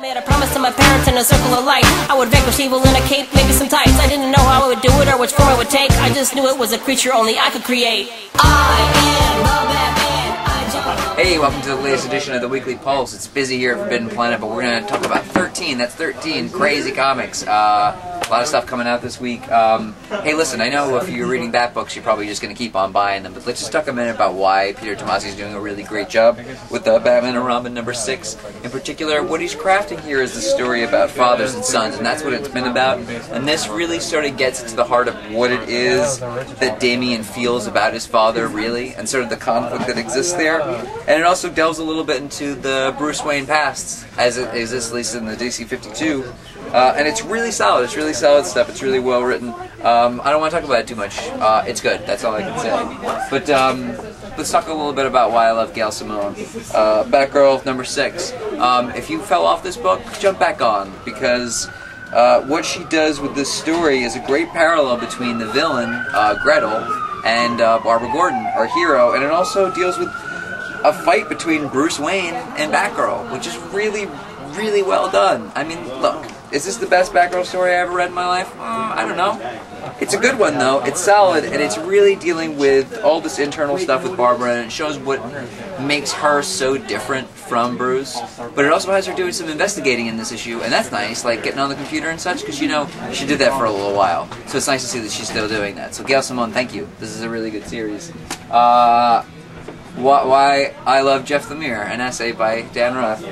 made a promise to my parents in a circle of light. I would vanquish evil in a cape, maybe some tights. I didn't know how I would do it or which form it would take. I just knew it was a creature only I could create. I am the Batman. Hey, welcome to the latest edition of the Weekly Pulse. It's busy here at Forbidden Planet, but we're going to talk about 13. That's 13 crazy comics. A lot of stuff coming out this week. Hey, listen, I know if you're reading Bat books, you're probably just going to keep on buying them, but let's just talk a minute about why Peter Tomasi is doing a really great job with Batman and Robin number 6. In particular, what he's crafting here is the story about fathers and sons, and that's what it's been about. And this really sort of gets to the heart of what it is that Damian feels about his father, really, and sort of the conflict that exists there. And it also delves a little bit into the Bruce Wayne past, as it exists at least in the DC 52. And it's really solid. It's really solid stuff. It's really well written. I don't want to talk about it too much. It's good. That's all I can say. But let's talk a little bit about why I love Gail Simone. Batgirl number 6. If you fell off this book, jump back on, because what she does with this story is a great parallel between the villain, Gretel, and Barbara Gordon, our hero, and it also deals with a fight between Bruce Wayne and Batgirl, which is really, really well done. I mean, look, is this the best Batgirl story I ever read in my life? I don't know. It's a good one, though. It's solid, and it's really dealing with all this internal stuff with Barbara, and it shows what makes her so different from Bruce. But it also has her doing some investigating in this issue, and that's nice, like getting on the computer and such, because, you know, she did that for a little while. So it's nice to see that she's still doing that. So Gail Simone, thank you. This is a really good series. Why I Love Jeff Lemire, an essay by Dan Ruff.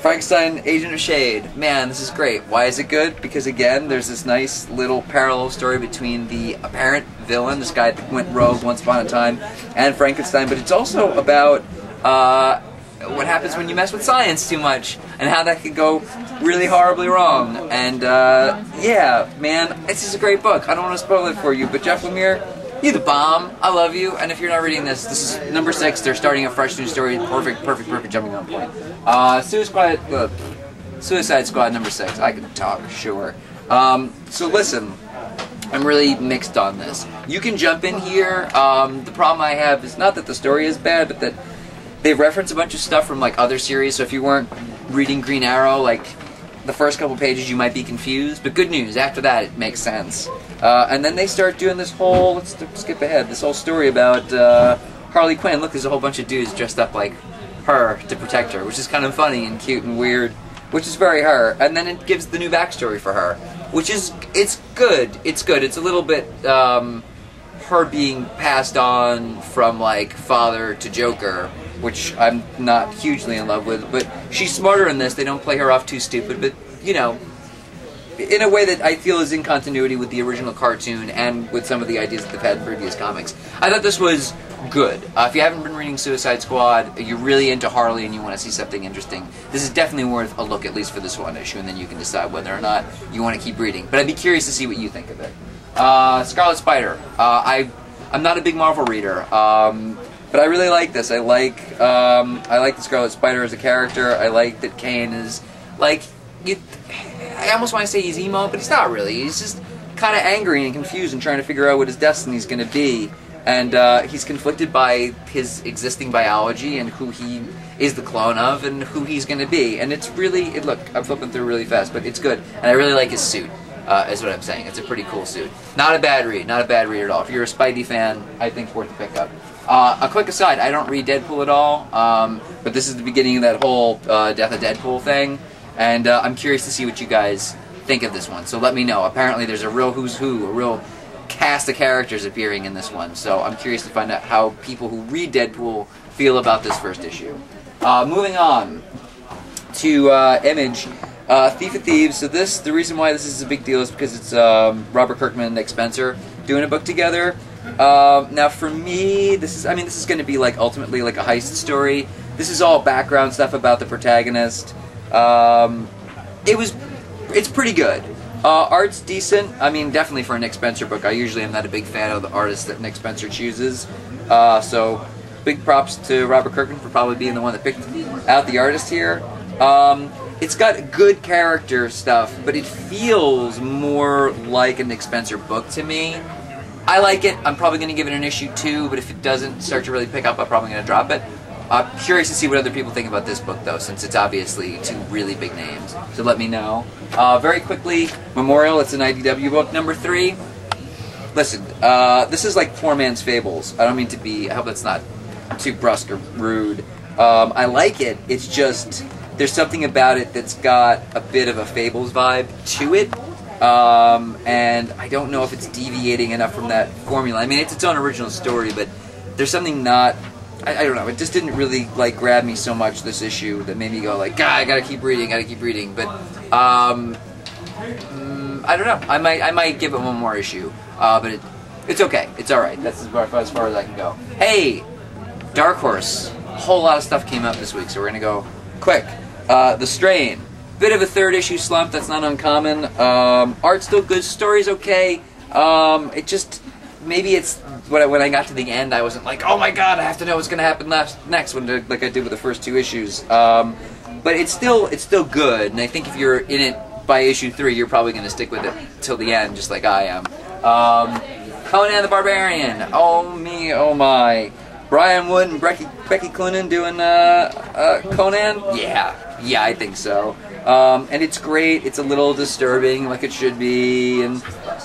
Frankenstein, Agent of Shade. Man, this is great. Why is it good? Because, again, there's this nice little parallel story between the apparent villain, this guy that went rogue once upon a time, and Frankenstein, but it's also about what happens when you mess with science too much, and how that could go really horribly wrong. And, yeah, man, this is a great book. I don't want to spoil it for you, but Jeff Lemire, you the bomb. I love you. And if you're not reading this, this is number 6. They're starting a fresh new story. Perfect jumping on point. Suicide Squad number 6. I can talk, sure. So listen, I'm really mixed on this. You can jump in here. The problem I have is not that the story is bad, but that they reference a bunch of stuff from like other series. So if you weren't reading Green Arrow, like the first couple pages, you might be confused. But good news, after that, it makes sense. And then they start doing this whole, let's skip ahead, this whole story about Harley Quinn. Look, there's a whole bunch of dudes dressed up like her to protect her, which is kind of funny and cute and weird, which is very her. And then it gives the new backstory for her, which is, it's good. It's good. It's a little bit her being passed on from like father to Joker, which I'm not hugely in love with, but she's smarter in this. They don't play her off too stupid, but, you know, in a way that I feel is in continuity with the original cartoon and with some of the ideas that they've had in previous comics. I thought this was good. If you haven't been reading Suicide Squad, you're really into Harley and you want to see something interesting, this is definitely worth a look, at least for this one issue, and then you can decide whether or not you want to keep reading. But I'd be curious to see what you think of it. Scarlet Spider. I'm not a big Marvel reader, but I really like this. I like the Scarlet Spider as a character. I like that Kane is, like, I almost want to say he's emo, but he's not really. He's just kind of angry and confused and trying to figure out what his destiny is going to be. And he's conflicted by his existing biology and who he is the clone of and who he's going to be. And it's really, look, I'm flipping through really fast, but it's good. And I really like his suit, is what I'm saying. It's a pretty cool suit. Not a bad read. Not a bad read at all. If you're a Spidey fan, I think it's worth a pickup. A quick aside, I don't read Deadpool at all, but this is the beginning of that whole Death of Deadpool thing. And I'm curious to see what you guys think of this one. So let me know. Apparently there's a real who's who, a real cast of characters appearing in this one. So I'm curious to find out how people who read Deadpool feel about this first issue. Moving on to Image, Thief of Thieves. So the reason why this is a big deal is because it's Robert Kirkman and Nick Spencer doing a book together. Now for me, this is going to be like ultimately like a heist story. This is all background stuff about the protagonist. It's pretty good. Art's decent. I mean, definitely for a Nick Spencer book. I usually am not a big fan of the artists that Nick Spencer chooses. So big props to Robert Kirkman for probably being the one that picked out the artist here. It's got good character stuff, but it feels more like a Nick Spencer book to me. I like it. I'm probably going to give it an issue 2, but if it doesn't start to really pick up, I'm probably going to drop it. I'm curious to see what other people think about this book, though, since it's obviously two really big names. So let me know. Very quickly, Memorial, it's an IDW book, number 3. Listen, this is like Poor Man's Fables. I don't mean to be, I hope that's not too brusque or rude. I like it, it's just, there's something about it that's got a bit of a Fables vibe to it. And I don't know if it's deviating enough from that formula. I mean, it's its own original story, but there's something not, I don't know, it just didn't really, like, grab me so much, this issue, that made me go, like, God, I gotta keep reading, But, I don't know, I might give it one more issue, but it's okay, it's alright, that's as far as I can go. Hey, Dark Horse, a whole lot of stuff came up this week, so we're gonna go quick. The Strain, bit of a 3rd issue slump, that's not uncommon. Art's still good, story's okay. It just, maybe it's, when I got to the end, I wasn't like, oh my god, I have to know what's going to happen next, like I did with the first 2 issues. But it's still good, and I think if you're in it by issue 3, you're probably going to stick with it till the end, just like I am. Conan the Barbarian, oh me, oh my. Brian Wood and Becky Cloonan doing Conan? Yeah, I think so. And it's great, it's a little disturbing, like it should be, and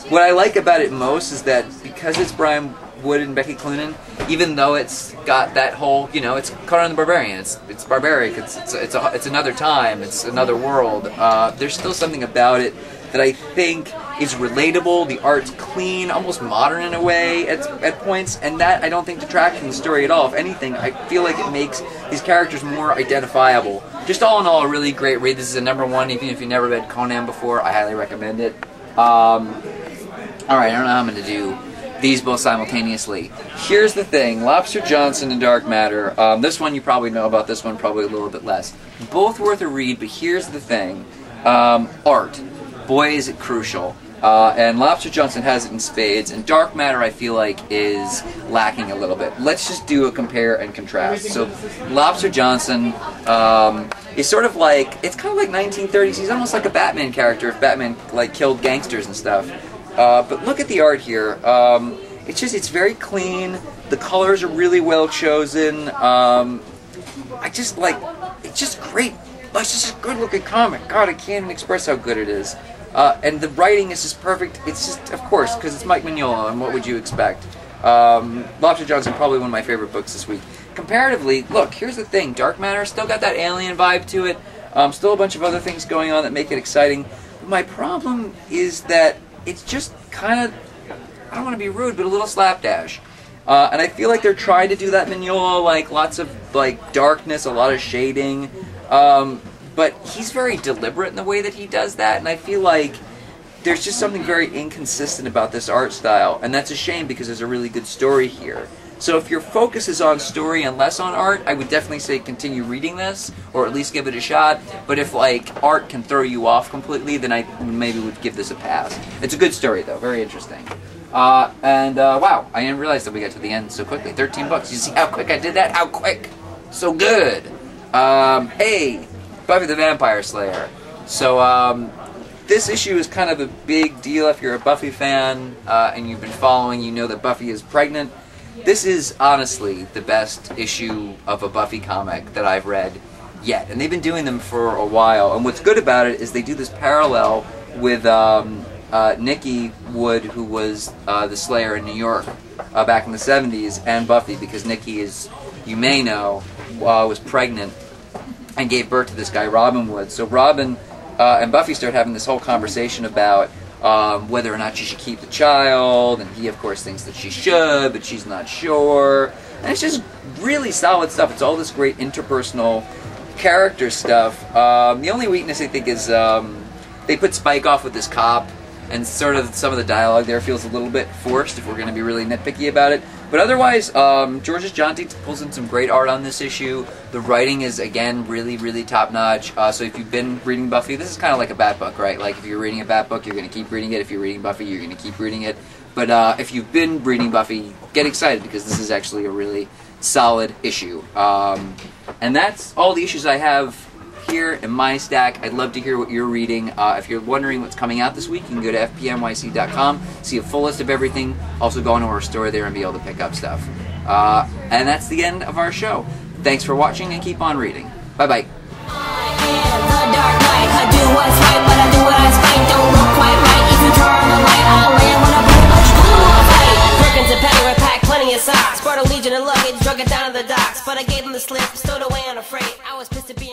what I like about it most is that because it's Brian Wood and Becky Cloonan, even though it's got that whole, you know, it's Conan the Barbarian, it's barbaric, it's another time, it's another world, there's still something about it that I think is relatable, the art's clean, almost modern in a way at points, and that I don't think detracts from the story at all. If anything, I feel like it makes these characters more identifiable. Just all in all, a really great read. This is a number 1, even if you've never read Conan before, I highly recommend it. Alright, I don't know how I'm going to do these both simultaneously. Here's the thing, Lobster Johnson and Dark Matter, this one you probably know about, this one probably a little bit less. Both worth a read, but here's the thing, art. Boy, is it crucial. And Lobster Johnson has it in spades, and Dark Matter I feel like is lacking a little bit. Let's just do a compare and contrast. So Lobster Johnson is sort of like, it's kind of like 1930s, he's almost like a Batman character if Batman like killed gangsters and stuff. But look at the art here, it's very clean, the colors are really well chosen, it's just great, it's just a good looking comic, God, I can't even express how good it is. And the writing is just perfect. It's just, of course, because it's Mike Mignola, and what would you expect? Lobster Johnson, probably one of my favorite books this week. Comparatively, look, here's the thing. Dark Matter still got that alien vibe to it. Still a bunch of other things going on that make it exciting. But my problem is that it's just kind of, I don't want to be rude, but a little slapdash. And I feel like they're trying to do that Mignola, like lots of like darkness, a lot of shading. But he's very deliberate in the way that he does that, and I feel like there's just something very inconsistent about this art style, and that's a shame because there's a really good story here. So if your focus is on story and less on art, I would definitely say continue reading this, or at least give it a shot. But if like art can throw you off completely, then I maybe would give this a pass. It's a good story though, very interesting. Wow, I didn't realize that we got to the end so quickly. 13 books. You see how quick I did that? How quick? So good. Hey, Buffy the Vampire Slayer. So, this issue is kind of a big deal if you're a Buffy fan, and you've been following, you know that Buffy is pregnant. This is honestly the best issue of a Buffy comic that I've read yet, and they've been doing them for a while, and what's good about it is they do this parallel with Nikki Wood, who was the Slayer in New York back in the 70s, and Buffy, because Nikki, is, you may know, was pregnant and gave birth to this guy, Robin Wood. So Robin and Buffy start having this whole conversation about whether or not she should keep the child, and he, of course, thinks that she should, but she's not sure. And it's just really solid stuff. It's all this great interpersonal character stuff. The only weakness, I think, is they put Spike off with this cop, and sort of some of the dialogue there feels a little bit forced if we're going to be really nitpicky about it. But otherwise, Georges Jonti pulls in some great art on this issue. The writing is, again, really, really top-notch. So if you've been reading Buffy, this is kind of like a Bat book, right? Like, if you're reading a Bat book, you're going to keep reading it. If you're reading Buffy, you're going to keep reading it. But if you've been reading Buffy, get excited, because this is actually a really solid issue. And that's all the issues I have here in my stack. I'd love to hear what you're reading. If you're wondering what's coming out this week, you can go to fpnyc.com, see a full list of everything, also go onto our store there and be able to pick up stuff. And that's the end of our show. Thanks for watching and keep on reading. Bye-bye. The Dark Knight. I do what's right, but I do what I spite. Don't look quite right. If you turn the light, I'll land when I boom. I'll fight. Perkins and Petty were packed plenty of socks. Brought a legion of luggage, drug it down to the docks. But I gave them the slip, stowed away on a freight. I was pissed to be